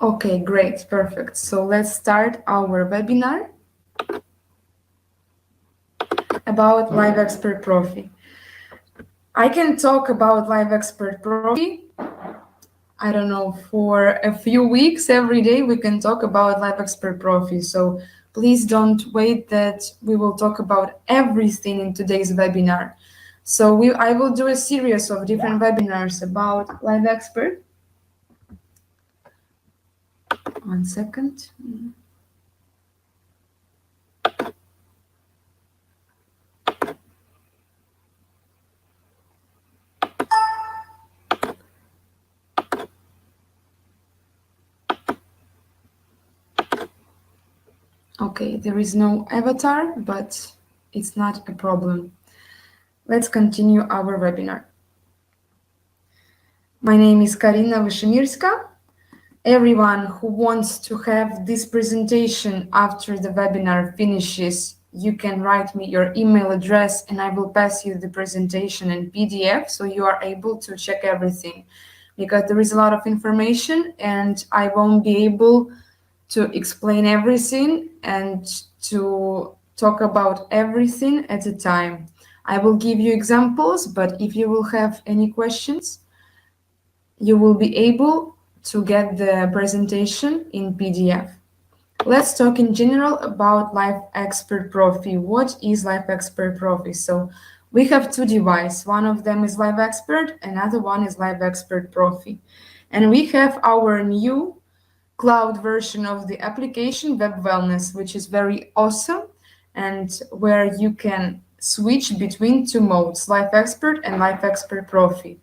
Okay, great, perfect. So let's start our webinar about Live Expert Profi. I can talk about Live Expert Profi, I don't know, for a few weeks. Every day we can talk about Live Expert Profi. So please don't wait that we will talk about everything in today's webinar. So I will do a series of different webinars about Live Expert. One second. Okay, there is no avatar, but it's not a problem. Let's continue our webinar. My name is Karina VISHEMIRSKA. Everyone who wants to have this presentation after the webinar finishes, you can write me your email address and I will pass you the presentation in PDF so you are able to check everything, because there is a lot of information and I won't be able to explain everything and to talk about everything at a time. I will give you examples, but if you will have any questions, you will be able to get the presentation in PDF. Let's talk in general about Live Expert Profi. What is Live Expert Profi? So we have two devices. One of them is Live Expert, another one is Live Expert Profi. And we have our new cloud version of the application, Web Wellness, which is very awesome and where you can switch between two modes, Live Expert and Live Expert Profi.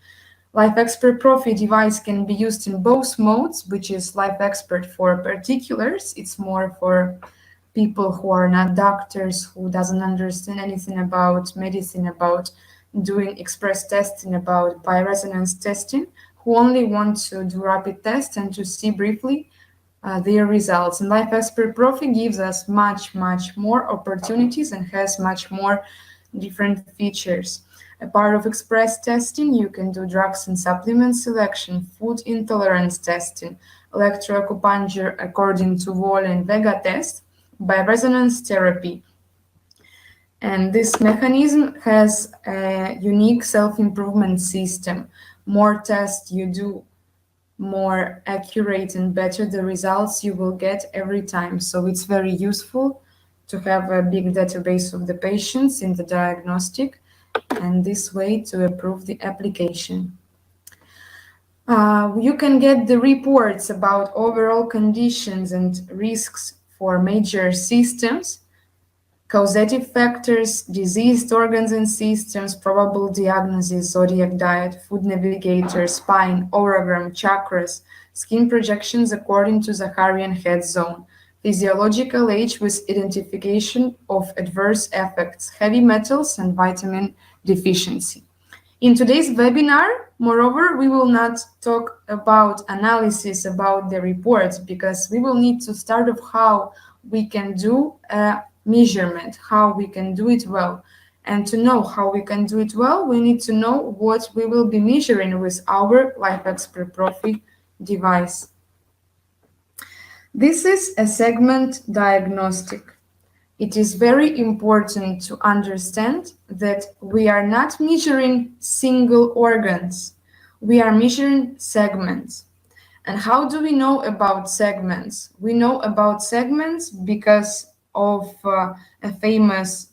Live Expert Profi device can be used in both modes, which is Live Expert for particulars. It's more for people who are not doctors, who doesn't understand anything about medicine, about doing express testing, about bioresonance testing, who only want to do rapid tests and to see briefly their results. And Live Expert Profi gives us much more opportunities and has much more different features. A part of express testing, you can do drugs and supplement selection, food intolerance testing, electroacupuncture according to Wall and Vega test, bioresonance therapy. And this mechanism has a unique self-improvement system. More tests you do, more accurate and better the results you will get every time. So it's very useful to have a big database of the patients in the diagnostic, and this way to approve the application. You can get the reports about overall conditions and risks for major systems, causative factors, diseased organs and systems, probable diagnosis, zodiac diet, food navigator, spine, auragram, chakras, skin projections according to Zacharian head zone, physiological age with identification of adverse effects, heavy metals and vitamin deficiency. In today's webinar, moreover, we will not talk about analysis about the reports, because we will need to start off how we can do a measurement, how we can do it well. And to know how we can do it well, we need to know what we will be measuring with our Live Expert Profi device. This is a segment diagnostic. It is very important to understand that we are not measuring single organs. We are measuring segments. And how do we know about segments? We know about segments because of a famous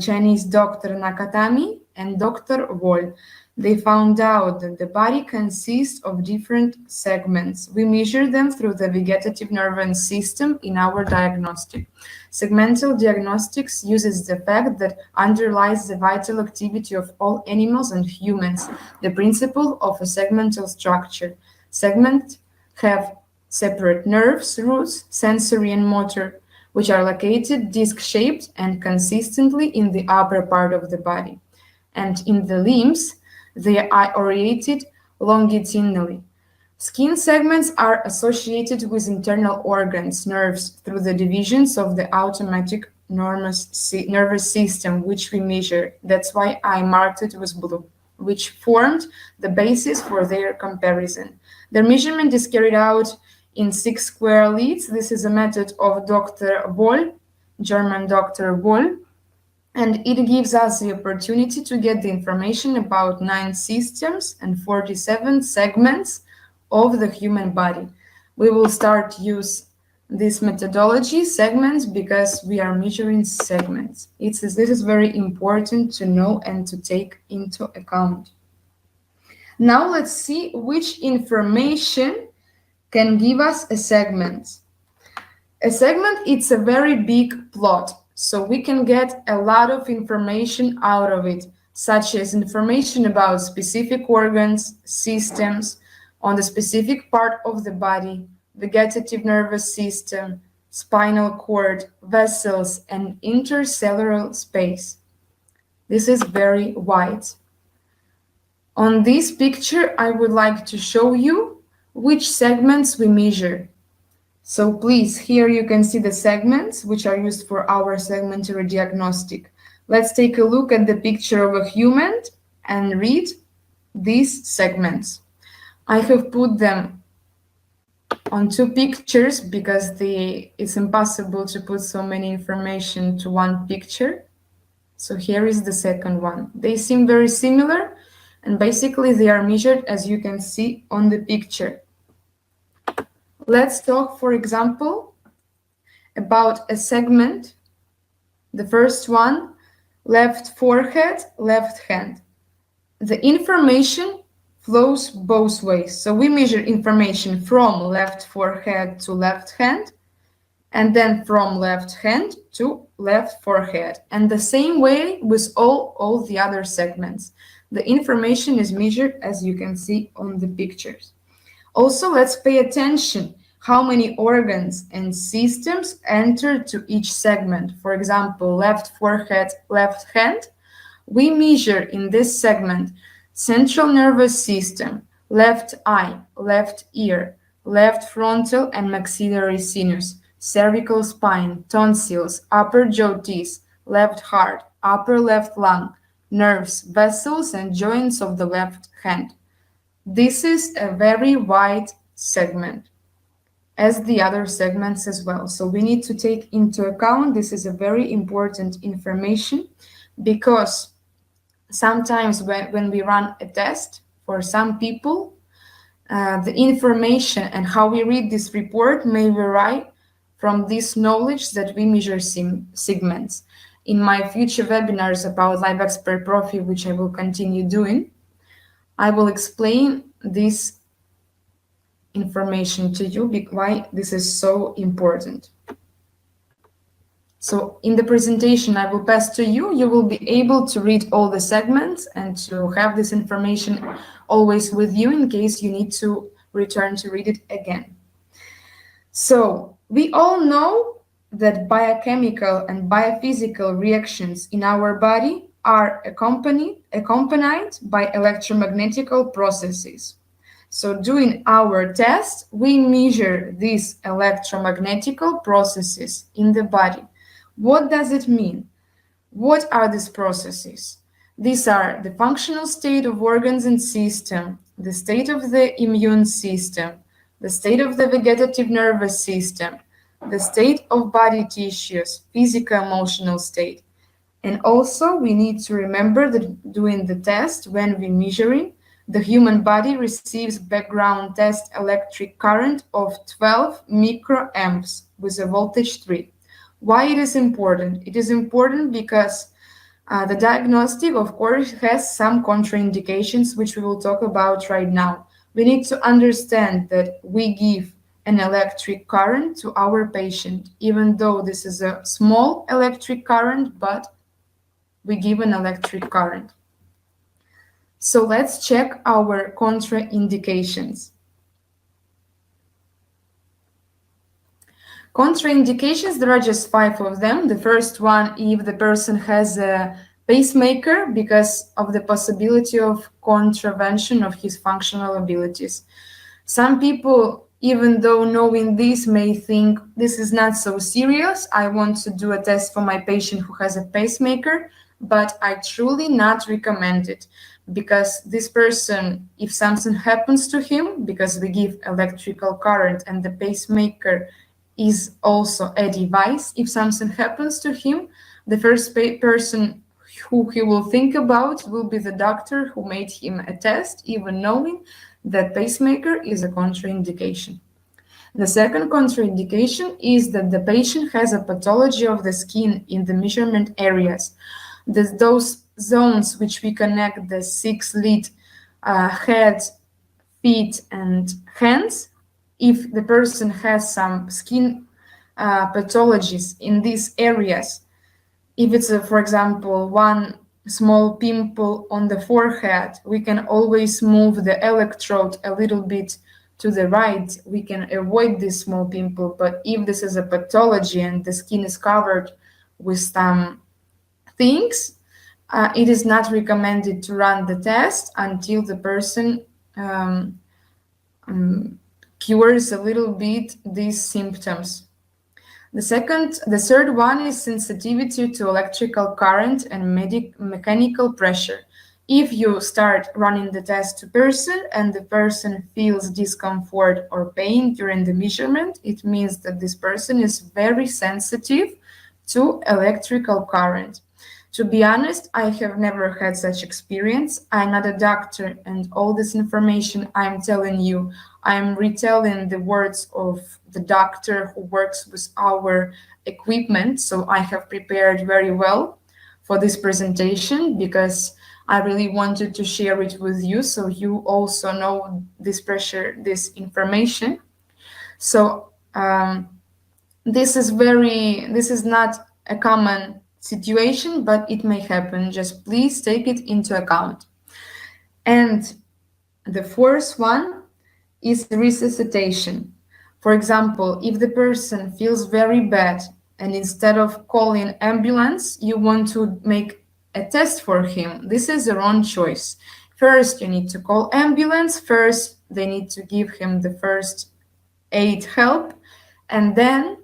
Chinese doctor Nakatami and Dr. Wall. They found out that the body consists of different segments. We measure them through the vegetative nervous system in our diagnostic. Segmental diagnostics uses the fact that underlies the vital activity of all animals and humans, the principle of a segmental structure. Segments have separate nerves, roots, sensory and motor, which are located disc-shaped and consistently in the upper part of the body. And in the limbs, they are oriented longitudinally. Skin segments are associated with internal organs, nerves, through the divisions of the automatic nervous system, which we measure. That's why I marked it with blue, which formed the basis for their comparison. Their measurement is carried out in 6 square leads. This is a method of Dr. Woll, German Dr. Woll, and it gives us the opportunity to get the information about 9 systems and 47 segments of the human body. We will start use this methodology, segments, because we are measuring segments. This is very important to know and to take into account. Now let's see which information can give us a segment. A segment, it's a very big plot, so we can get a lot of information out of it, such as information about specific organs, systems, on the specific part of the body, vegetative nervous system, spinal cord, vessels, and intercellular space. This is very wide. On this picture, I would like to show you which segments we measure. So please, here you can see the segments which are used for our segmentary diagnostic. Let's take a look at the picture of a human and read these segments. I have put them on 2 pictures because it's impossible to put so many information to one picture. So here is the second one. They seem very similar, and basically they are measured as you can see on the picture. Let's talk, for example, about a segment. The first one, left forehead, left hand. The information flows both ways. So we measure information from left forehead to left hand, and then from left hand to left forehead. And the same way with all the other segments. The information is measured as you can see on the pictures. Also, let's pay attention how many organs and systems enter to each segment. For example, left forehead, left hand. We measure in this segment central nervous system, left eye, left ear, left frontal and maxillary sinus, cervical spine, tonsils, upper jaw teeth, left heart, upper left lung, nerves, vessels, and joints of the left hand. This is a very wide segment, as the other segments as well. So we need to take into account this is a very important information, because sometimes when we run a test for some people, the information and how we read this report may vary from this knowledge that we measure segments. In my future webinars about Live Expert Profi, which I will continue doing, I will explain this information to you, why this is so important. So in the presentation I will pass to you, you will be able to read all the segments and to have this information always with you in case you need to return to read it again. So we all know that biochemical and biophysical reactions in our body are accompanied by electromagnetical processes. So during our test, we measure these electromagnetical processes in the body. What does it mean? What are these processes? These are the functional state of organs and system, the state of the immune system, the state of the vegetative nervous system, the state of body tissues, physical emotional state. And also we need to remember that during the test, when we're measuring, the human body receives background test electric current of 12 microamps with a voltage 3. Why it is important? It is important because the diagnostic, of course, has some contraindications, which we will talk about right now. We need to understand that we give an electric current to our patient, even though this is a small electric current, but we give an electric current. So let's check our contraindications. Contraindications, there are just 5 of them. The first one, if the person has a pacemaker because of the possibility of contravention of his functional abilities. Some people, even though knowing this, may think this is not so serious. I want to do a test for my patient who has a pacemaker. but I truly not recommend it, because this person, if something happens to him, because we give electrical current and the pacemaker is also a device, if something happens to him, the first person who he will think about will be the doctor who made him a test, even knowing that pacemaker is a contraindication. The second contraindication is that the patient has a pathology of the skin in the measurement areas. Those zones which we connect the 6 lead head, feet, and hands, if the person has some skin pathologies in these areas, if it's, for example, one small pimple on the forehead, we can always move the electrode a little bit to the right. We can avoid this small pimple. But if this is a pathology and the skin is covered with some things, it is not recommended to run the test until the person cures a little bit these symptoms. The third one is sensitivity to electrical current and mechanical pressure. If you start running the test to person and the person feels discomfort or pain during the measurement, it means that this person is very sensitive to electrical current. To be honest, I have never had such experience. I'm not a doctor, and all this information I'm telling you, I'm retelling the words of the doctor who works with our equipment. So I have prepared very well for this presentation because I really wanted to share it with you, so you also know this pressure, this information. So this is not a common situation, but it may happen. Just please take it into account. And the fourth one is resuscitation. For example, if the person feels very bad and instead of calling ambulance, you want to make a test for him, this is the wrong choice. First, you need to call ambulance. First, they need to give him the first aid help. And then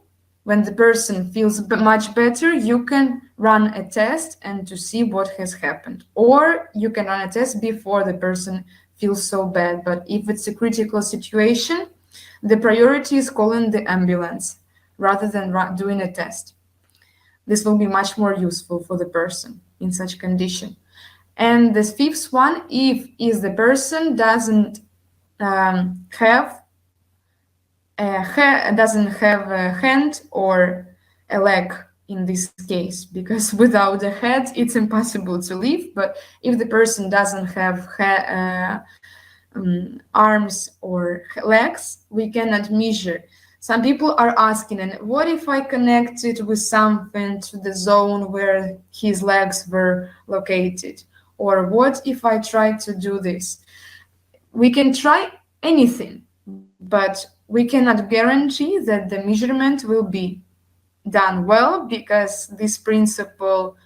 when the person feels much better, you can run a test and to see what has happened. Or you can run a test before the person feels so bad. But if it's a critical situation, the priority is calling the ambulance rather than doing a test. This will be much more useful for the person in such condition. And the fifth one, if the person doesn't have a hand or a leg in this case, because without a head it's impossible to live. But if the person doesn't have arms or legs, we cannot measure. Some people are asking, and what if I connect it with something to the zone where his legs were located? Or what if I try to do this? We can try anything, but we cannot guarantee that the measurement will be done well, because this principle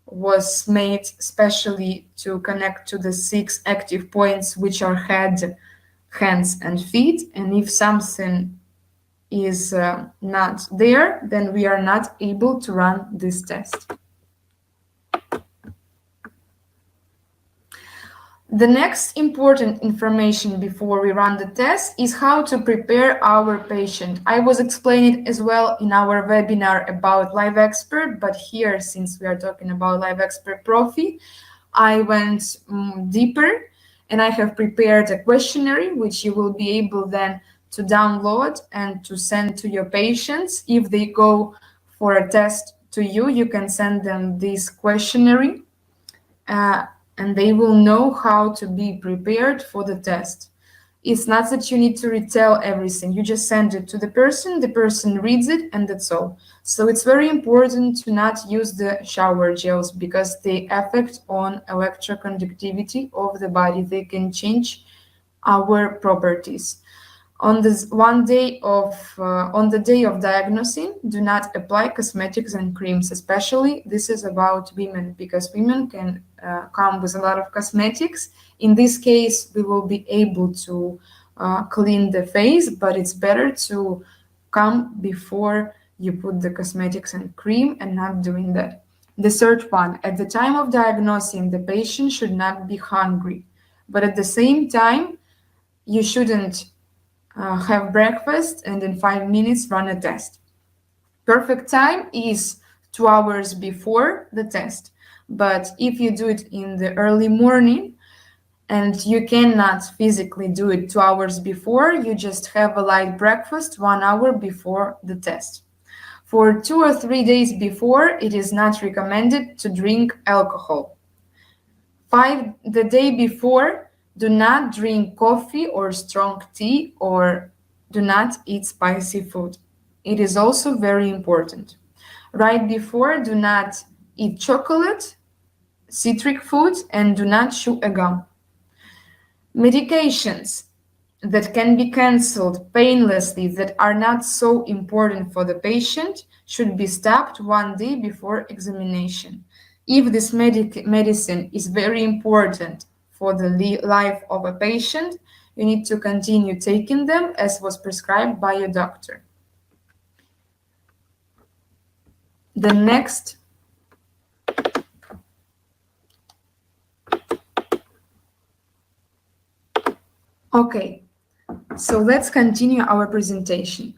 was made specially to connect to the 6 active points, which are head, hands, and feet. And if something is not there, then we are not able to run this test. The next important information before we run the test is how to prepare our patient. I was explaining as well in our webinar about Live Expert, but here, since we are talking about Live Expert Profi, I went deeper, and I have prepared a questionnaire which you will be able then to download and to send to your patients. If they go for a test to you, you can send them this questionnaire. And they will know how to be prepared for the test. It's not that you need to retell everything. You just send it to the person reads it, and that's all. So it's very important to not use the shower gels because they affect on electroconductivity of the body. They can change our properties. On the day of diagnosing, do not apply cosmetics and creams. Especially this is about women, because women can come with a lot of cosmetics. In this case, we will be able to clean the face, but it's better to come before you put the cosmetics and cream and not doing that. The third one, at the time of diagnosing, the patient should not be hungry, but at the same time, you shouldn't have breakfast and in 5 minutes run a test. Perfect time is 2 hours before the test, but if you do it in the early morning and you cannot physically do it 2 hours before, you just have a light breakfast 1 hour before the test. For 2 or 3 days before, it is not recommended to drink alcohol. The day before, do not drink coffee or strong tea, or do not eat spicy food. It is also very important. Right before, do not eat chocolate, citric foods, and do not chew a gum. Medications that can be cancelled painlessly, that are not so important for the patient, should be stopped 1 day before examination. If this medicine is very important for the life of a patient, you need to continue taking them as was prescribed by your doctor. The next Okay, so let's continue our presentation.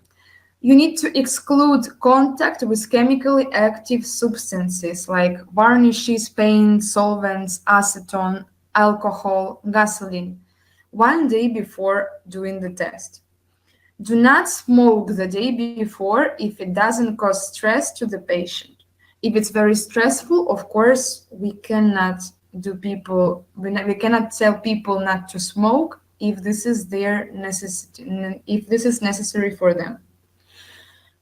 You need to exclude contact with chemically active substances like varnishes, paint, solvents, acetone, alcohol, gasoline, 1 day before doing the test. Do not smoke the day before if it doesn't cause stress to the patient. If it's very stressful, of course, we cannot tell people not to smoke if this is necessary for them.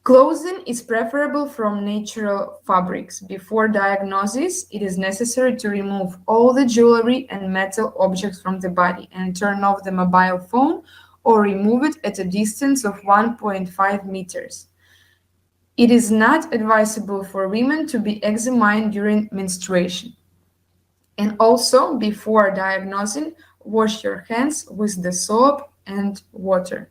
Clothing is preferable from natural fabrics. Before diagnosis, it is necessary to remove all the jewelry and metal objects from the body and turn off the mobile phone or remove it at a distance of 1.5 meters. It is not advisable for women to be examined during menstruation. And also, before diagnosing, wash your hands with the soap and water.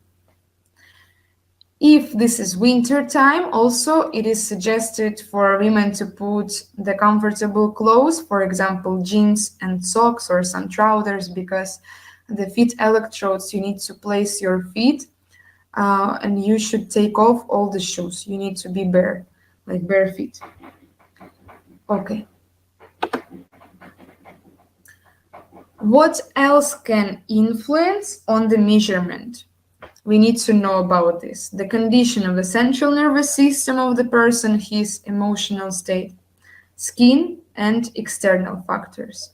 If this is winter time, also it is suggested for women to put the comfortable clothes, for example, jeans and socks or some trousers, because the feet electrodes, you need to place your feet and you should take off all the shoes. You need to be bare, like bare feet. Okay. What else can influence on the measurement? We need to know about this. The condition of the central nervous system of the person, his emotional state, skin, and external factors.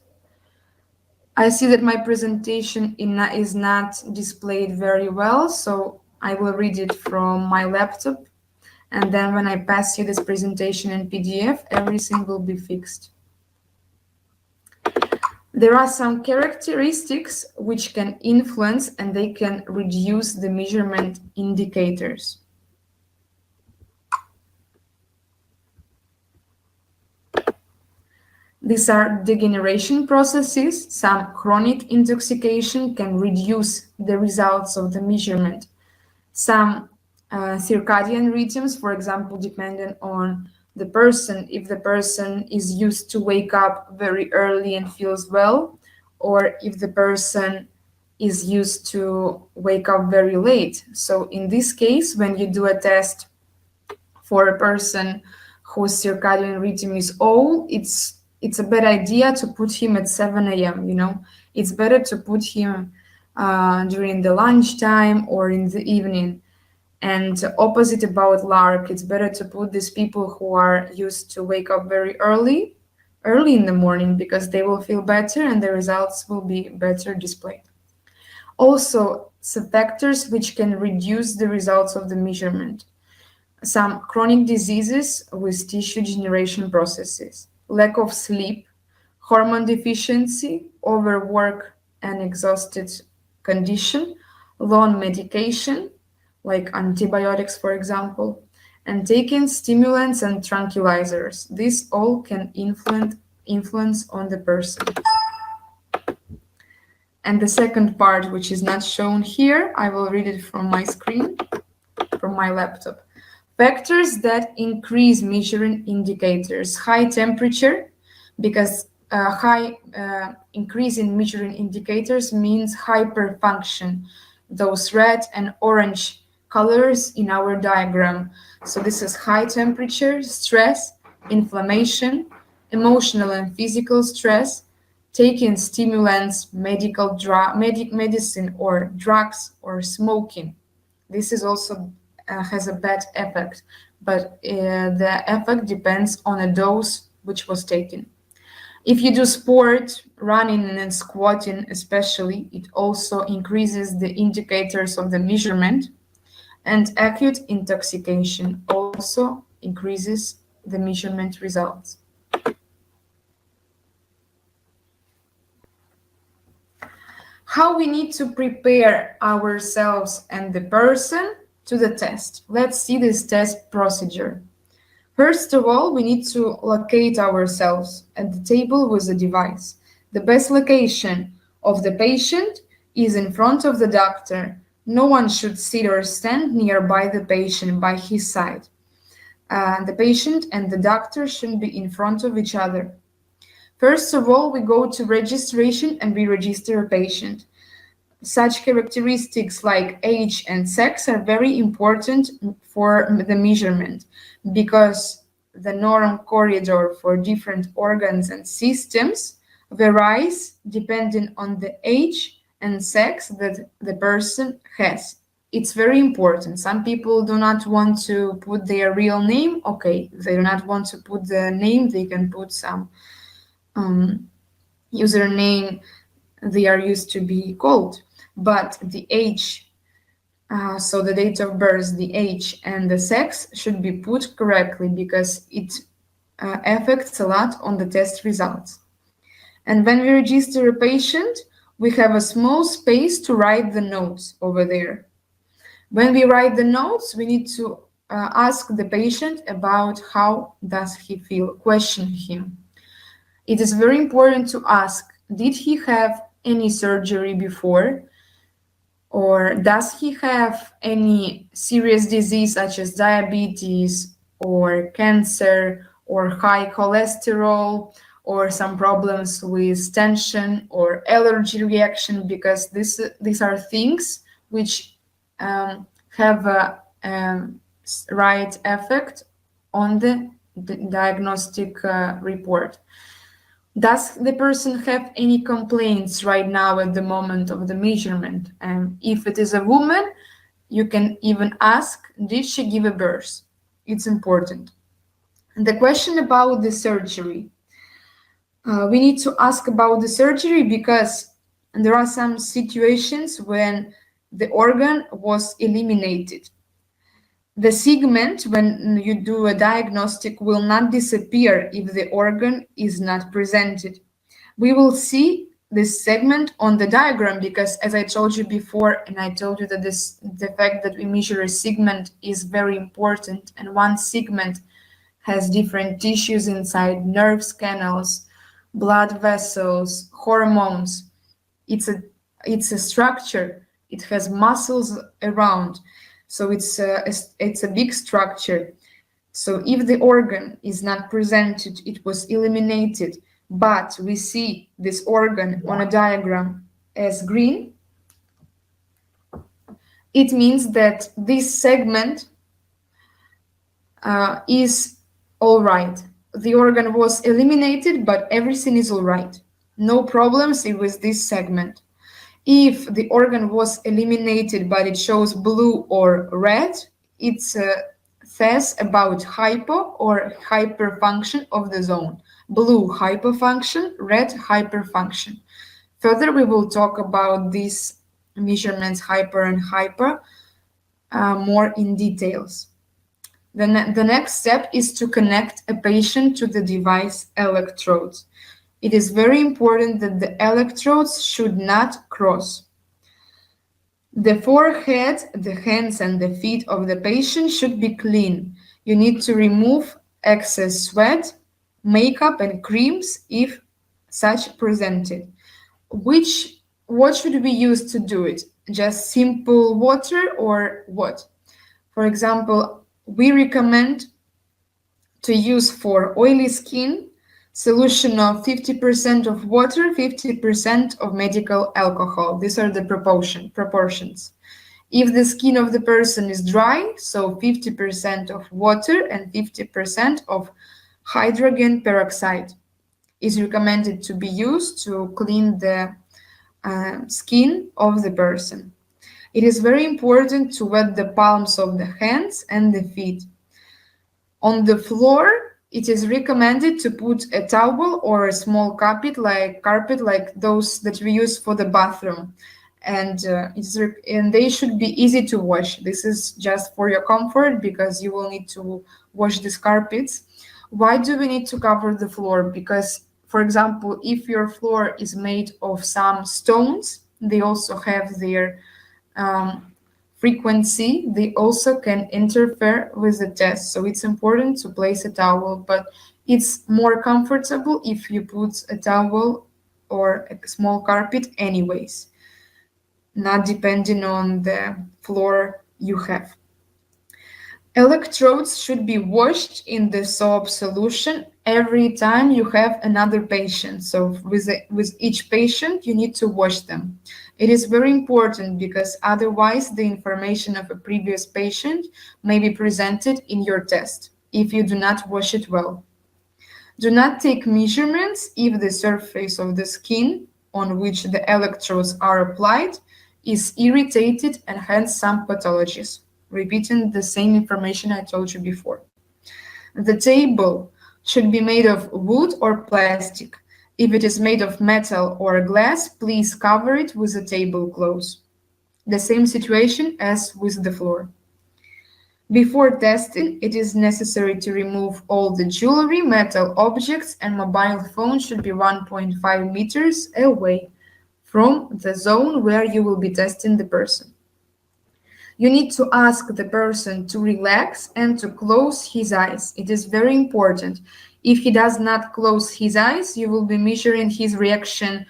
I see that my presentation is not displayed very well, so I will read it from my laptop. And then when I pass you this presentation in PDF, everything will be fixed. There are some characteristics which can influence and they can reduce the measurement indicators. These are degeneration processes. Some chronic intoxication can reduce the results of the measurement. Some circadian rhythms, for example, dependent on the person, if the person is used to wake up very early and feels well, or if the person is used to wake up very late. So in this case, when you do a test for a person whose circadian rhythm is old, it's a bad idea to put him at 7 a.m., It's better to put him during the lunchtime or in the evening. And opposite about lark, it's better to put these people who are used to wake up very early in the morning, because they will feel better and the results will be better displayed. Also, some factors which can reduce the results of the measurement. Some chronic diseases with tissue generation processes, lack of sleep, hormone deficiency, overwork and exhausted condition, long medication, like antibiotics, for example, and taking stimulants and tranquilizers. This all can influence on the person. And the second part, which is not shown here, I will read it from my screen, from my laptop. Factors that increase measuring indicators: high temperature, because high increase in measuring indicators means hyperfunction, those red and orange colors in our diagram. So this is high temperature, stress, inflammation, emotional and physical stress, taking stimulants, medicine or drugs, or smoking. This is also has a bad effect, but the effect depends on a dose which was taken. If you do sport, running and squatting especially, it also increases the indicators of the measurement, and acute intoxication also increases the measurement results. How we need to prepare ourselves and the person to the test. Let's see this test procedure. First of all, we need to locate ourselves at the table with the device. The best location of the patient is in front of the doctor. No one should sit or stand nearby the patient by his side. The patient and the doctor should be in front of each other. First of all, we go to registration and we register a patient. Such characteristics like age and sex are very important for the measurement, because the norm corridor for different organs and systems varies depending on the age and sex that the person has. It's very important. Some people do not want to put their real name. Okay, they do not want to put the name, they can put some username they are used to be called. But the age, so the date of birth, the age, and the sex should be put correctly, because it affects a lot on the test results. And when we register a patient, we have a small space to write the notes over there. When we write the notes, we need to ask the patient about how does he feel, question him. It is very important to ask, did he have any surgery before? Or does he have any serious disease such as diabetes or cancer or high cholesterol or some problems with tension or allergy reaction? Because these are things which have a right effect on the diagnostic report. Does the person have any complaints right now at the moment of the measurement? And if it is a woman, you can even ask, did she give a birth? It's important. And the question about the surgery. We need to ask about the surgery because there are some situations when the organ was eliminated. The segment, when you do a diagnostic, will not disappear if the organ is not presented. We will see this segment on the diagram because, as I told you before, and I told you that the fact that we measure a segment is very important, and one segment has different tissues inside, nerves, canals, blood vessels, hormones. It's a structure. It has muscles around. So it's a big structure. So if the organ is not presented, it was eliminated, but we see this organ on a diagram as green, it means that this segment is all right. The organ was eliminated, but everything is all right. No problems with this segment. If the organ was eliminated but it shows blue or red, it says about hypo or hyperfunction of the zone. Blue, hypofunction, red, hyperfunction. Further, we will talk about these measurements, hyper and hyper, more in details. The next step is to connect a patient to the device electrodes. It is very important that the electrodes should not cross. The forehead, the hands, and the feet of the patient should be clean. You need to remove excess sweat, makeup, and creams if such presented. What should we use to do it? Just simple water or what? For example, We recommend to use for oily skin solution of 50% of water, 50% of medical alcohol. These are the proportions. If the skin of the person is dry, so 50% of water and 50% of hydrogen peroxide is recommended to be used to clean the skin of the person. It is very important to wet the palms of the hands and the feet. On the floor, it is recommended to put a towel or a small carpet like those that we use for the bathroom. And they should be easy to wash. This is just for your comfort because you will need to wash these carpets. Why do we need to cover the floor? Because, for example, if your floor is made of some stones, they also have their frequency, they also can interfere with the test. So it's important to place a towel, but it's more comfortable if you put a towel or a small carpet anyways, not depending on the floor you have. Electrodes should be washed in the soap solution every time you have another patient. So with each patient, you need to wash them. It is very important because otherwise the information of a previous patient may be presented in your test if you do not wash it well. Do not take measurements if the surface of the skin on which the electrodes are applied is irritated and has some pathologies. Repeating the same information I told you before. The table should be made of wood or plastic. If it is made of metal or glass, please cover it with a tablecloth. The same situation as with the floor. Before testing, it is necessary to remove all the jewelry, metal objects, and mobile phone should be 1.5 meters away from the zone where you will be testing the person. You need to ask the person to relax and to close his eyes. It is very important. If he does not close his eyes, you will be measuring his reaction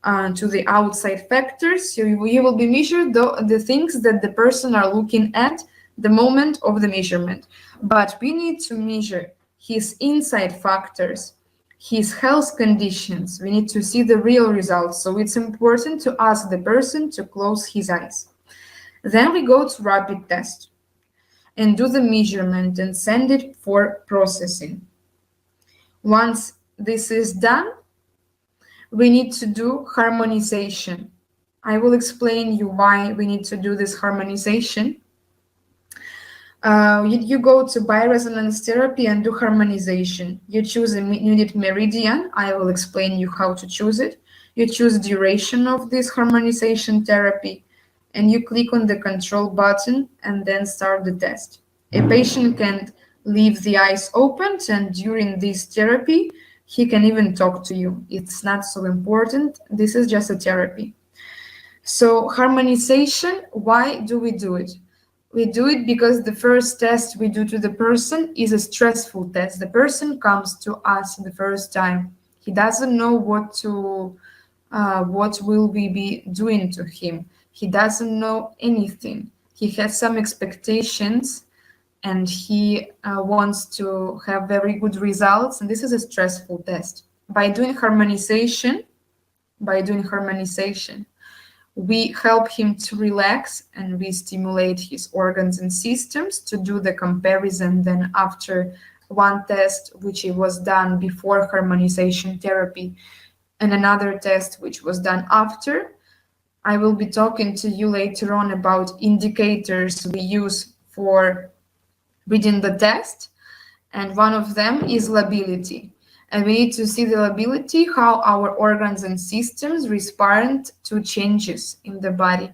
to the outside factors. So you will be measuring the things that the person are looking at the moment of the measurement. But we need to measure his inside factors, his health conditions. We need to see the real results. So it's important to ask the person to close his eyes. Then we go to rapid test and do the measurement and send it for processing. Once this is done, we need to do harmonization. I will explain you why we need to do this harmonization. You go to bioresonance therapy and do harmonization. You choose a unit meridian. I will explain you how to choose it. You choose duration of this harmonization therapy, and you click on the control button and then start the test. A patient can leave the eyes open, and during this therapy, he can even talk to you. It's not so important. This is just a therapy. So harmonization, why do we do it? We do it because the first test we do to the person is a stressful test. The person comes to us the first time. He doesn't know what will we be doing to him. He doesn't know anything. He has some expectations and he wants to have very good results. And this is a stressful test. By doing harmonization, we help him to relax and we stimulate his organs and systems to do the comparison then after one test which was done before harmonization therapy and another test which was done after. I will be talking to you later on about indicators we use for reading the test, and one of them is lability. And we need to see the lability, how our organs and systems respond to changes in the body.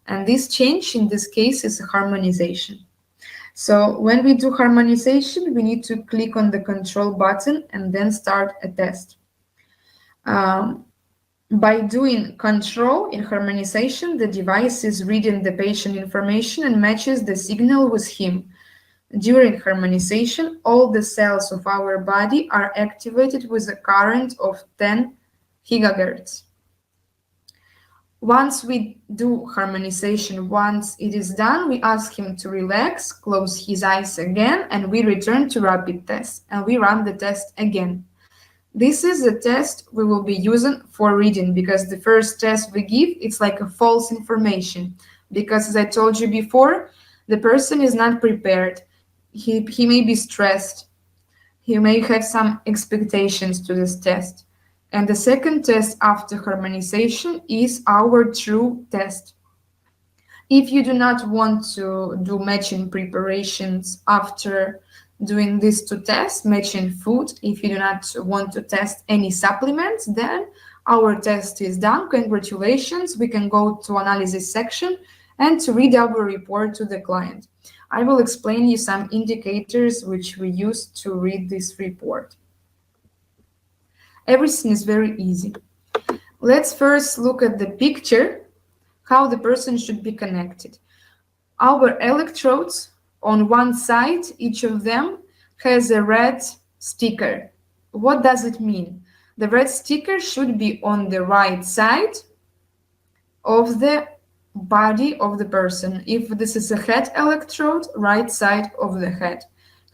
And this change in this case is a harmonization. So when we do harmonization, we need to click on the control button and then start a test. By doing control in harmonization, the device is reading the patient information and matches the signal with him. During harmonization, all the cells of our body are activated with a current of 10 gigahertz. Once we do harmonization, once it is done, we ask him to relax, close his eyes again, and we return to rapid test, and we run the test again. This is the test we will be using for reading, because the first test we give, it's like a false information. Because as I told you before, the person is not prepared. He may be stressed. He may have some expectations to this test. And the second test after harmonization is our true test. If you do not want to do matching preparations after doing these two tests, matching food, if you do not want to test any supplements, then our test is done. Congratulations. We can go to analysis section and to read our report to the client. I will explain you some indicators which we use to read this report. Everything is very easy. Let's first look at the picture, how the person should be connected. Our electrodes on one side, each of them has a red sticker. What does it mean? The red sticker should be on the right side of the body of the person. If this is a head electrode, right side of the head.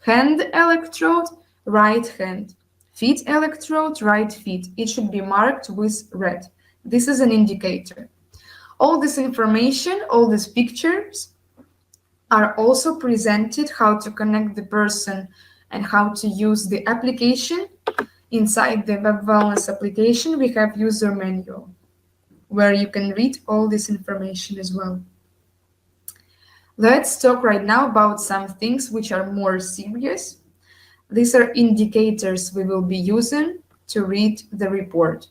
Hand electrode, right hand. Feet electrode, right feet. It should be marked with red. This is an indicator. All this information, all these pictures are also presented, how to connect the person and how to use the application. Inside the Web Wellness application, we have user manual, where you can read all this information as well. Let's talk right now about some things which are more serious. These are indicators we will be using to read the report.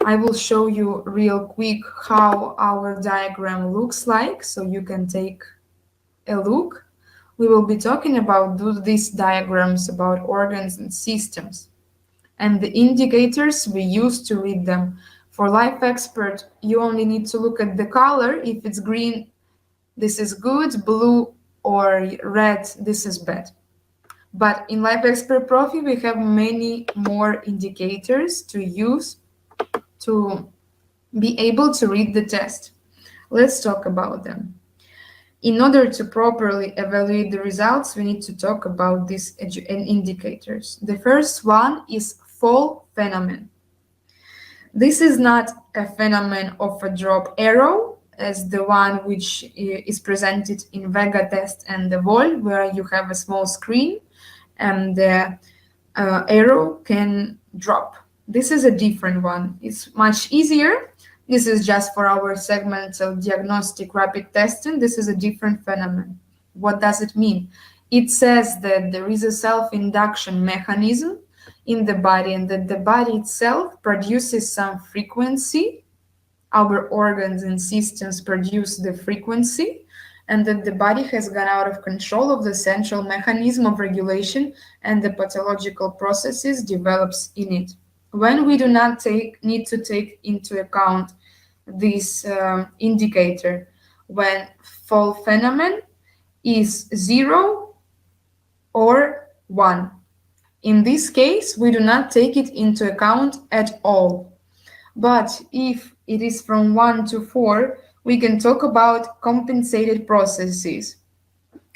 I will show you real quick how our diagram looks like, so you can take a look. We will be talking about these diagrams about organs and systems and the indicators we use to read them. For Life Expert, you only need to look at the color. If it's green, this is good, blue or red, this is bad. But in Life Expert Profi, we have many more indicators to use to be able to read the test. Let's talk about them. In order to properly evaluate the results, we need to talk about these indicators. The first one is fall phenomenon. This is not a phenomenon of a drop arrow, as the one which is presented in Vega test and the Vol, where you have a small screen and the arrow can drop. This is a different one. It's much easier. This is just for our segmental diagnostic rapid testing. This is a different phenomenon. What does it mean? It says that there is a self-induction mechanism in the body and that the body itself produces some frequency. Our organs and systems produce the frequency, and that the body has gone out of control of the central mechanism of regulation and the pathological processes develops in it. When we do not need to take into account this indicator, when fall phenomenon is 0 or 1. In this case, we do not take it into account at all. But if it is from 1 to 4, we can talk about compensated processes.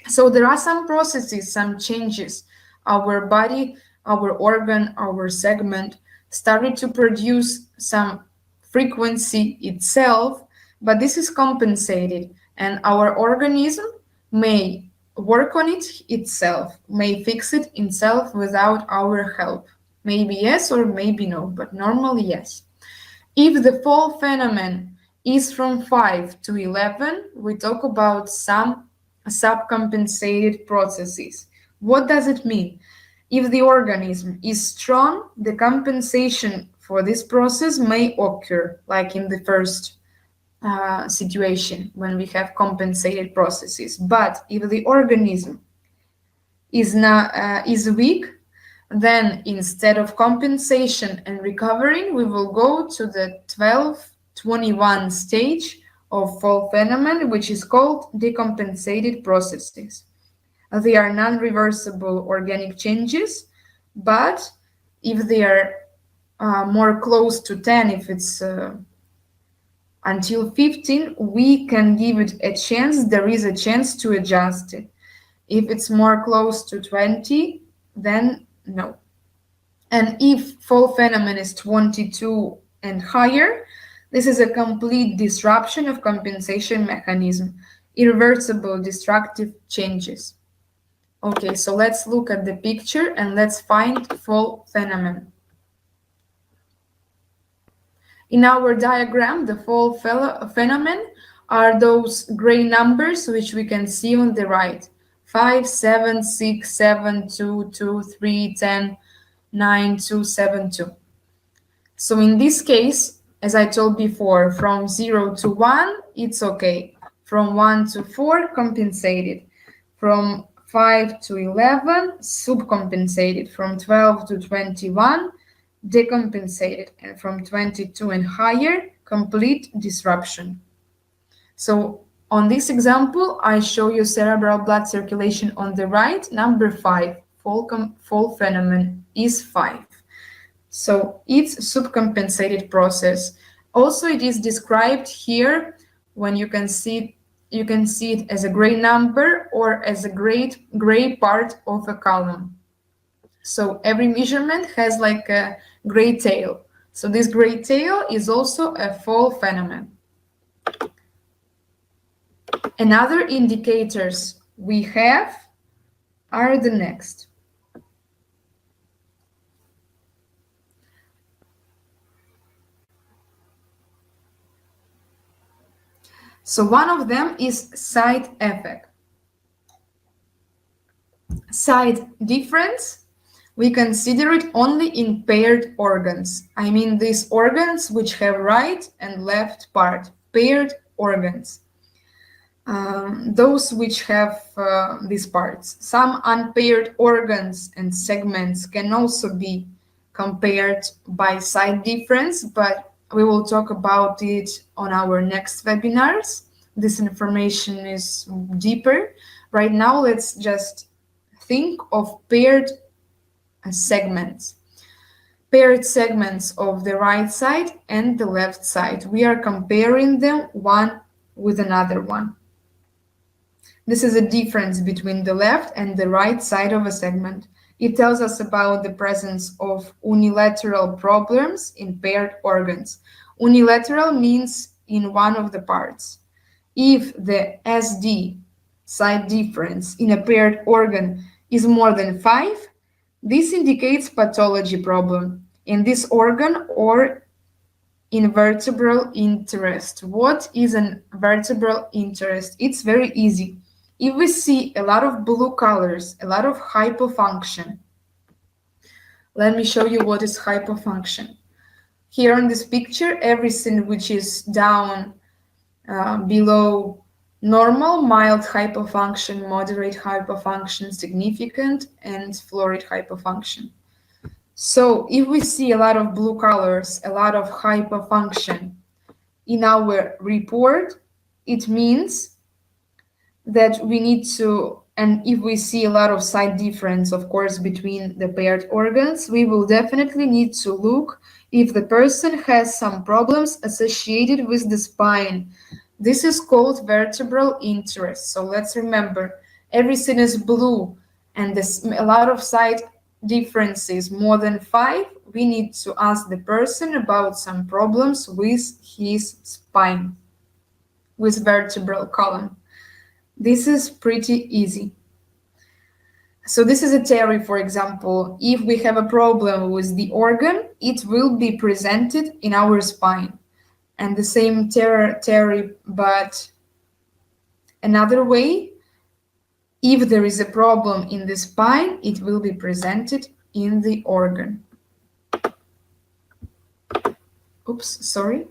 So there are some processes, some changes. Our body, our organ, our segment started to produce some frequency itself, but this is compensated, and our organism may work on it itself, may fix it itself without our help. Maybe yes or maybe no, but normally yes. If the fall phenomenon is from 5 to 11, we talk about some subcompensated processes. What does it mean? If the organism is strong, the compensation for this process may occur, like in the first situation when we have compensated processes. But if the organism is weak, then instead of compensation and recovering, we will go to the 12-21 stage of fall phenomenon, which is called decompensated processes. They are non-reversible organic changes, but if they are more close to 10, if it's until 15, we can give it a chance. There is a chance to adjust it. If it's more close to 20, then no. And if fall phenomenon is 22 and higher, this is a complete disruption of compensation mechanism, irreversible destructive changes. Okay, so let's look at the picture and let's find fall phenomenon. In our diagram, the fall phenomenon are those gray numbers which we can see on the right. 5, 7, 6, 7, 2, 2, 3, 10, 9, 2, 7, 2. So in this case, as I told before, from 0 to 1, it's okay. From 1 to 4, compensated. From 5 to 11, subcompensated. From 12 to 21, decompensated. And from 22 and higher, complete disruption. So on this example, I show you cerebral blood circulation on the right, number 5, fall phenomenon is 5. So it's subcompensated process. Also, it is described here when you can see it as a gray number or as a gray part of a column. So every measurement has like a gray tail. So this gray tail is also a fall phenomenon. Another indicators we have are the next. So one of them is side effect. Side difference, we consider it only in paired organs. I mean these organs which have right and left part, paired organs. Those which have these parts. Some unpaired organs and segments can also be compared by side difference, but we will talk about it on our next webinars. This information is deeper. Right now, let's just think of paired segments. Paired segments of the right side and the left side. We are comparing them one with another one. This is a difference between the left and the right side of a segment. It tells us about the presence of unilateral problems in paired organs. Unilateral means in one of the parts. If the SD, side difference, in a paired organ is more than 5, this indicates pathology problem in this organ or in vertebral interest. What is a vertebral interest? It's very easy. If we see a lot of blue colors, a lot of hypofunction, let me show you what is hypofunction. Here in this picture, everything which is down below normal, mild hypofunction, moderate hypofunction, significant, and florid hypofunction. So if we see a lot of blue colors, a lot of hypofunction in our report, it means that we need to, and if we see a lot of side difference, of course, between the paired organs, we will definitely need to look if the person has some problems associated with the spine. This is called vertebral interest. So let's remember, everything is blue and there's a lot of side differences, more than 5, we need to ask the person about some problems with his spine, with vertebral column. This is pretty easy. So this is a theory, for example. If we have a problem with the organ, it will be presented in our spine. And the same theory, but another way, if there is a problem in the spine, it will be presented in the organ. Oops, sorry.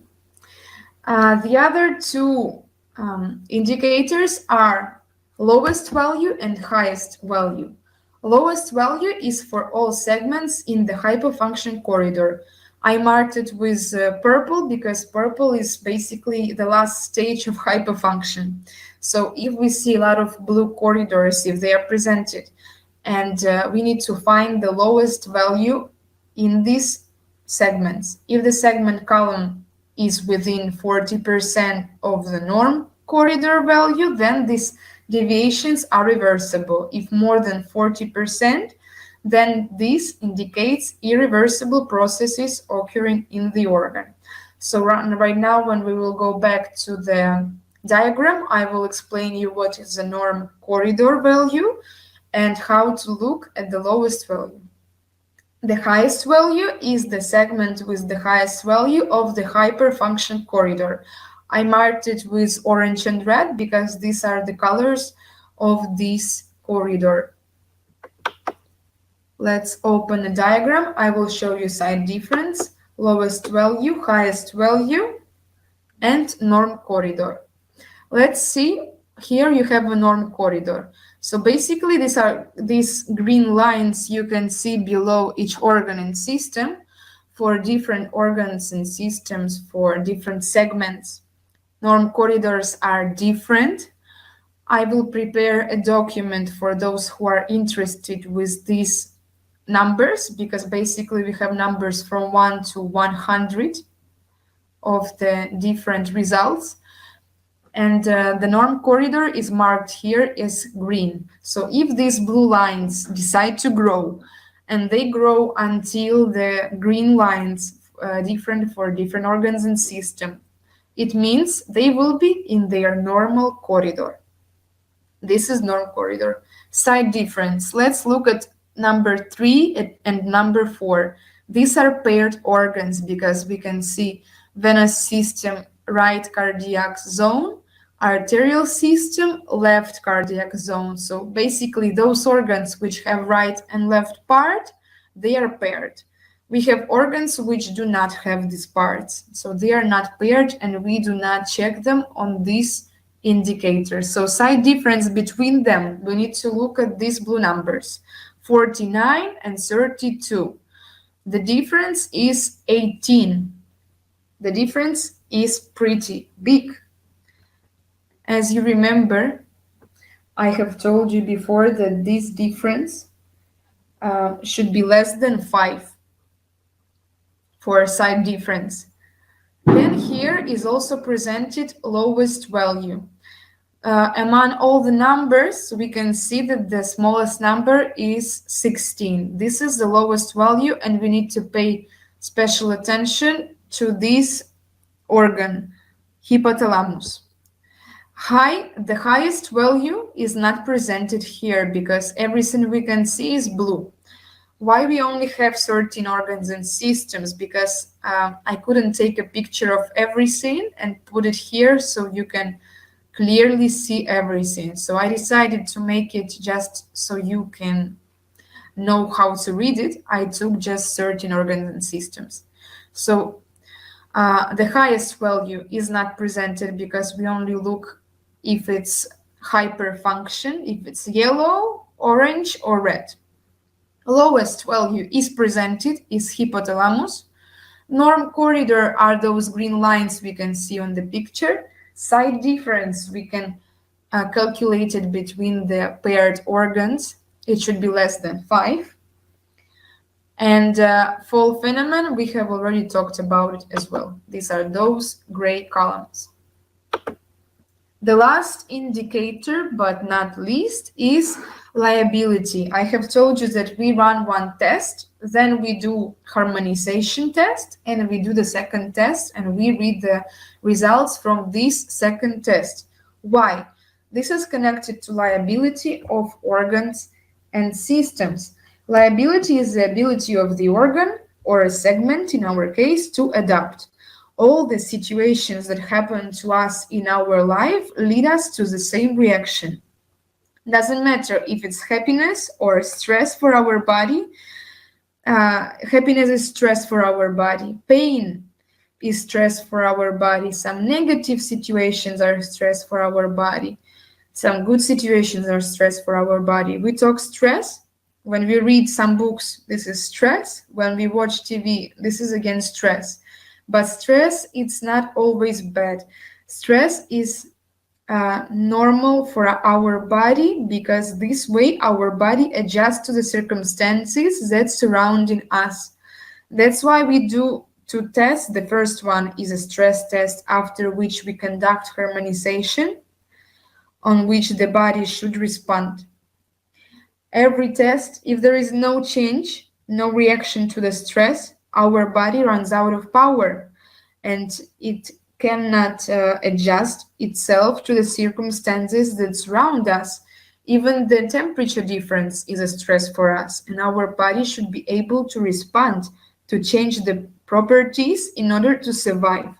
The other two indicators are lowest value and highest value. Lowest value is for all segments in the hypofunction corridor. I marked it with purple because purple is basically the last stage of hypofunction. So if we see a lot of blue corridors, if they are presented, and we need to find the lowest value in these segments. If the segment column is within 40% of the norm corridor value, then these deviations are reversible. If more than 40%, then this indicates irreversible processes occurring in the organ. So right now, when we will go back to the diagram, I will explain you what is the norm corridor value and how to look at the lowest value. The highest value is the segment with the highest value of the hyperfunction corridor. I marked it with orange and red because these are the colors of this corridor. Let's open a diagram. I will show you side difference, lowest value, highest value, and norm corridor. Let's see. Here you have a norm corridor. So basically these green lines you can see below each organ and system for different organs and systems for different segments. Norm corridors are different. I will prepare a document for those who are interested with these numbers, because basically we have numbers from 1 to 100 of the different results. And the norm corridor is marked here as green. So if these blue lines decide to grow, and they grow until the green lines different for different organs and system, it means they will be in their normal corridor. This is norm corridor. Side difference. Let's look at number 3 and number 4. These are paired organs because we can see venous system, right cardiac zone, arterial system, left cardiac zone. So basically those organs which have right and left part, they are paired. We have organs which do not have these parts. So they are not paired and we do not check them on this indicator. So side difference between them, we need to look at these blue numbers, 49 and 32. The difference is 18. The difference is pretty big. As you remember, I have told you before that this difference should be less than 5 for side difference. Then here is also presented lowest value. Among all the numbers, we can see that the smallest number is 16. This is the lowest value, and we need to pay special attention to this organ, hypothalamus. The highest value is not presented here because everything we can see is blue. Why we only have 13 organs and systems? Because I couldn't take a picture of everything and put it here so you can clearly see everything. So I decided to make it just so you can know how to read it. I took just 13 organs and systems. So the highest value is not presented because we only look if it's hyperfunction, if it's yellow, orange, or red. Lowest value is presented is hypothalamus. Norm corridor are those green lines we can see on the picture. Side difference we can calculate it between the paired organs. It should be less than 5. And fall phenomenon, we have already talked about it as well. These are those gray columns. The last indicator, but not least, is liability. I have told you that we run one test, then we do harmonization test, and we do the second test, and we read the results from this second test. Why? This is connected to liability of organs and systems. Liability is the ability of the organ, or a segment in our case, to adapt. All the situations that happen to us in our life lead us to the same reaction. Doesn't matter if it's happiness or stress for our body. Happiness is stress for our body. Pain is stress for our body. Some negative situations are stress for our body. Some good situations are stress for our body. We talk stress. When we read some books, this is stress. When we watch TV, this is again stress. But stress, it's not always bad. Stress is normal for our body because this way our body adjusts to the circumstances that surrounding us. That's why we do two tests. The first one is a stress test, after which we conduct harmonization, on which the body should respond. Every test, if there is no change, no reaction to the stress, our body runs out of power and it cannot adjust itself to the circumstances that surround us. Even the temperature difference is a stress for us, and our body should be able to respond, to change the properties in order to survive.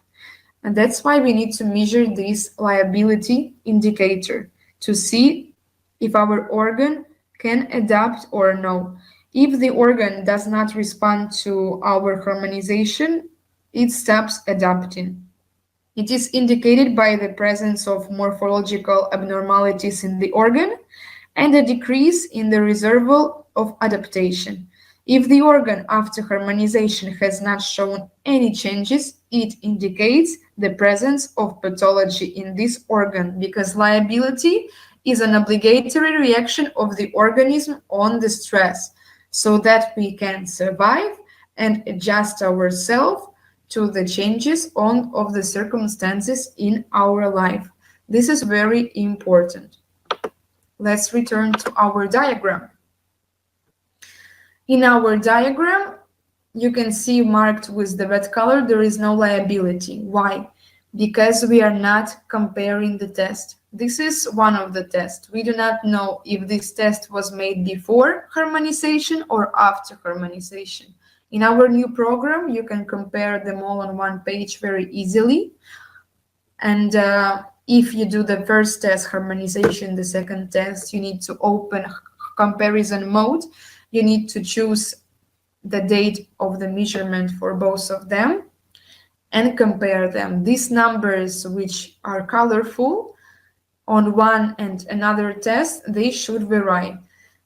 And that's why we need to measure this liability indicator to see if our organ can adapt or no. If the organ does not respond to our harmonization, it stops adapting. It is indicated by the presence of morphological abnormalities in the organ and a decrease in the reservoir of adaptation. If the organ after harmonization has not shown any changes, it indicates the presence of pathology in this organ, because liability is an obligatory reaction of the organism on the stress so that we can survive and adjust ourselves to the changes of the circumstances in our life. This is very important. Let's return to our diagram. In our diagram, you can see marked with the red color, there is no liability. Why? Because we are not comparing the test. This is one of the tests. We do not know if this test was made before harmonization or after harmonization. In our new program, you can compare them all on one page very easily. And if you do the first test, harmonization, the second test, you need to open comparison mode. You need to choose the date of the measurement for both of them and compare them. These numbers, which are colorful on one and another test, they should vary.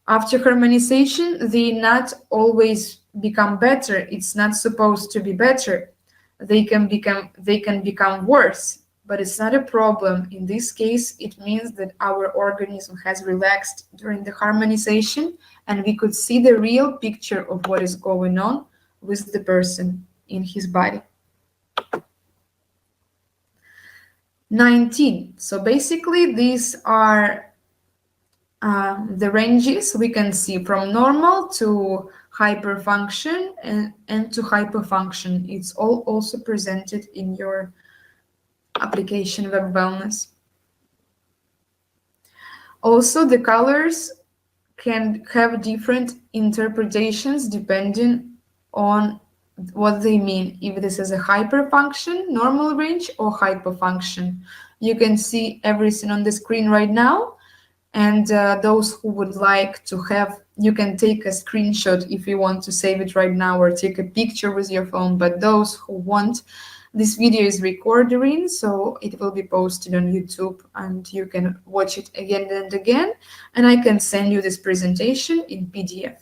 After harmonization, they not always become better. It's not supposed to be better. They can become worse, but it's not a problem. In this case, it means that our organism has relaxed during the harmonization, and we could see the real picture of what is going on with the person in his body. 19. So basically, these are the ranges we can see from normal to hyperfunction and to hypofunction. It's all also presented in your application Web Wellness. Also, the colors can have different interpretations depending on what they mean, if this is a hyperfunction, normal range, or hypofunction. You can see everything on the screen right now, and those who would like to have, you can take a screenshot if you want to save it right now, or take a picture with your phone. But those who want, this video is recording, so it will be posted on YouTube and you can watch it again and again, and I can send you this presentation in PDF.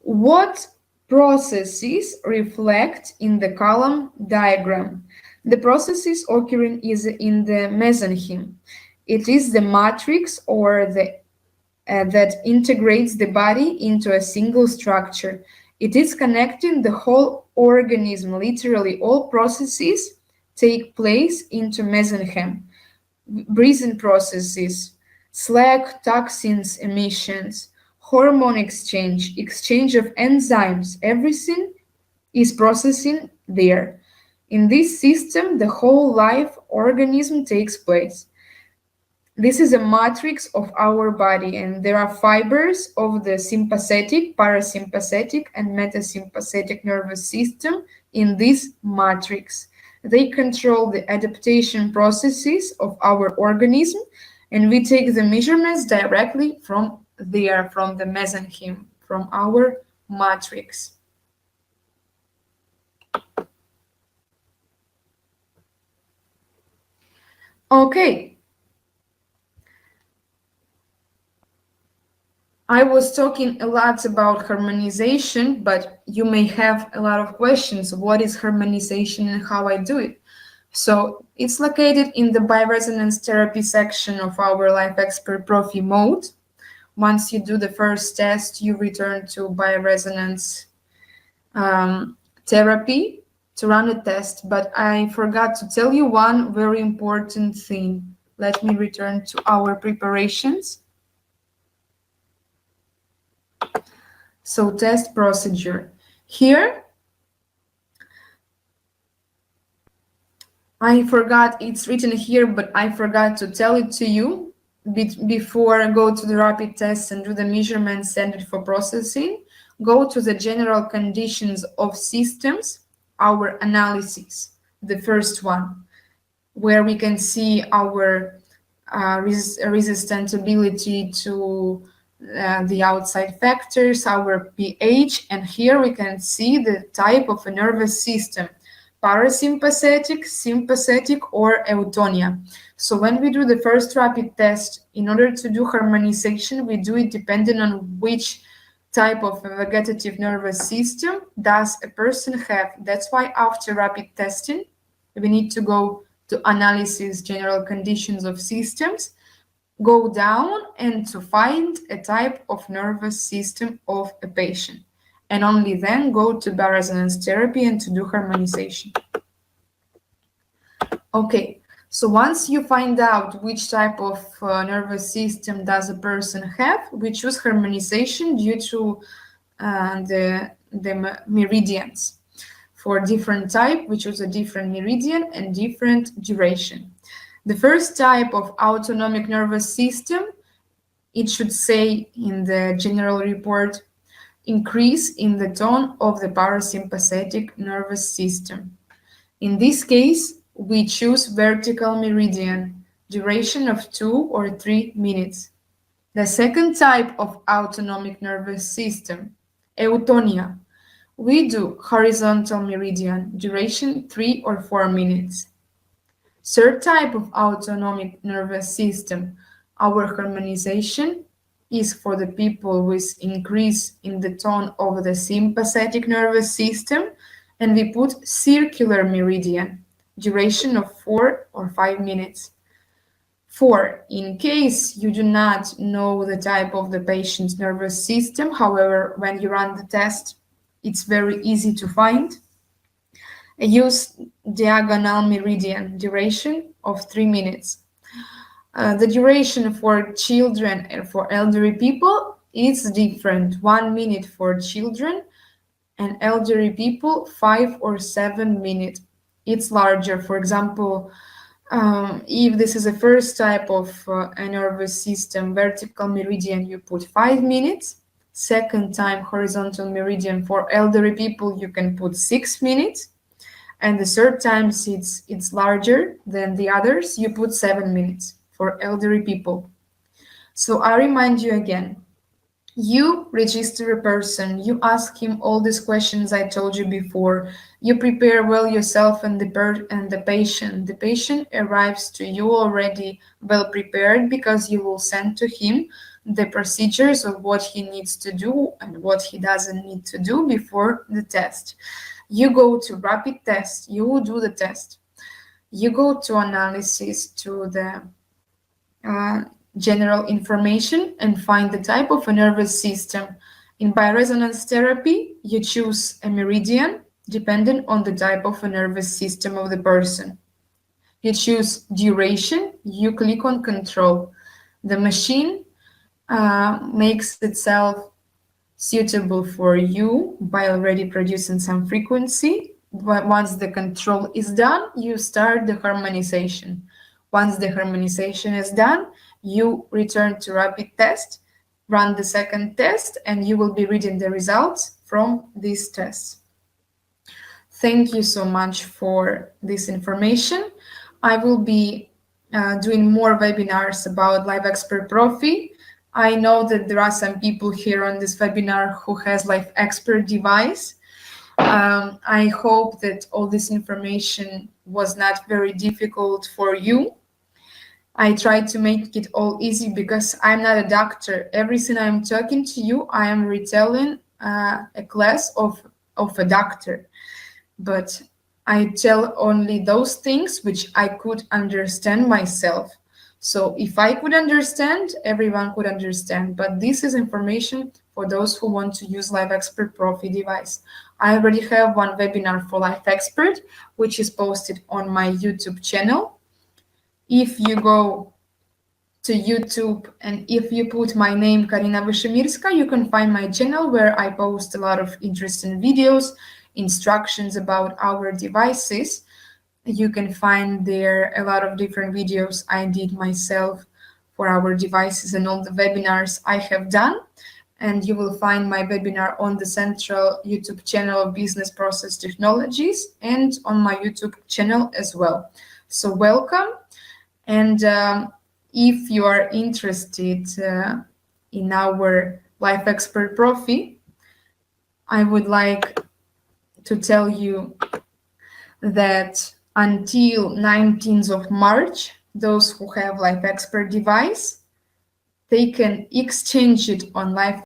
What processes reflect in the column diagram? The processes occurring is in the mesenchyme. It is the matrix or the that integrates the body into a single structure. It is connecting the whole organism. Literally, all processes take place into mesenchyme. Breathing processes, slag, toxins emissions, hormone exchange, exchange of enzymes, everything is processing there. In this system, the whole life organism takes place. This is a matrix of our body, and there are fibers of the sympathetic, parasympathetic, and metasympathetic nervous system in this matrix. They control the adaptation processes of our organism, and we take the measurements directly from there, from the mesenchyme, from our matrix. Okay. I was talking a lot about harmonization, but you may have a lot of questions. What is harmonization and how I do it? So it's located in the bioresonance therapy section of our Life Expert Profi mode. Once you do the first test, you return to bioresonance therapy to run a test. But I forgot to tell you one very important thing. Let me return to our preparations. So test procedure. Here, I forgot, it's written here, but I forgot to tell it to you before I go to the rapid test and do the measurements send it for processing. Go to the general conditions of systems, our analysis, the first one, where we can see our resistability to the outside factors, our pH, and here we can see the type of a nervous system, parasympathetic, sympathetic, or eutonia. So when we do the first rapid test, in order to do harmonization, we do it depending on which type of vegetative nervous system does a person have. That's why after rapid testing, we need to go to analysis, general conditions of systems, go down and to find a type of nervous system of a patient, and only then go to bioresonance therapy and to do harmonization. Okay, so once you find out which type of nervous system does a person have, we choose harmonization due to the meridians. For different type, we choose a different meridian and different duration. The first type of autonomic nervous system, it should say in the general report, increase in the tone of the parasympathetic nervous system. In this case, we choose vertical meridian, duration of 2 or 3 minutes. The second type of autonomic nervous system, eutonia, we do horizontal meridian, duration 3 or 4 minutes. Third type of autonomic nervous system, our harmonization is for the people with increase in the tone of the sympathetic nervous system, and we put circular meridian, duration of 4 or 5 minutes. 4. In case you do not know the type of the patient's nervous system, however, when you run the test, it's very easy to find. Use diagonal meridian, duration of 3 minutes. The duration for children and for elderly people is different. 1 minute for children and elderly people, 5 or 7 minutes. It's larger. For example, if this is a first type of a nervous system, vertical meridian, you put 5 minutes. Second time, horizontal meridian for elderly people, you can put 6 minutes. And the third time, it's larger than the others, you put 7 minutes for elderly people. So I remind you again, you register a person, you ask him all these questions I told you before, you prepare well yourself and the patient. The patient arrives to you already well prepared because you will send to him the procedures of what he needs to do and what he doesn't need to do before the test. You go to rapid test, you will do the test. You go to analysis, to the general information and find the type of a nervous system. In bioresonance therapy, you choose a meridian depending on the type of a nervous system of the person. You choose duration, you click on control. The machine makes itself suitable for you by already producing some frequency. But once the control is done, you start the harmonization. Once the harmonization is done, you return to rapid test, run the second test, and you will be reading the results from these tests. Thank you so much for this information. I will be doing more webinars about Live Expert Profi. I know that there are some people here on this webinar who has Live Expert device. I hope that all this information was not very difficult for you. I try to make it all easy because I'm not a doctor. Everything I'm talking to you, I am retelling a class of a doctor. But I tell only those things which I could understand myself. So if I could understand, everyone could understand. But this is information for those who want to use Live Expert Profi device. I already have one webinar for Live Expert, which is posted on my YouTube channel. If you go to YouTube and if you put my name Karina Vishemirska, you can find my channel where I post a lot of interesting videos, instructions about our devices. You can find there a lot of different videos I did myself for our devices and all the webinars I have done. And you will find my webinar on the central YouTube channel of Business Process Technologies and on my YouTube channel as well. So welcome. And if you are interested in our Live Expert Profi, I would like to tell you that until 19th of March, those who have Live Expert device, they can exchange it on Live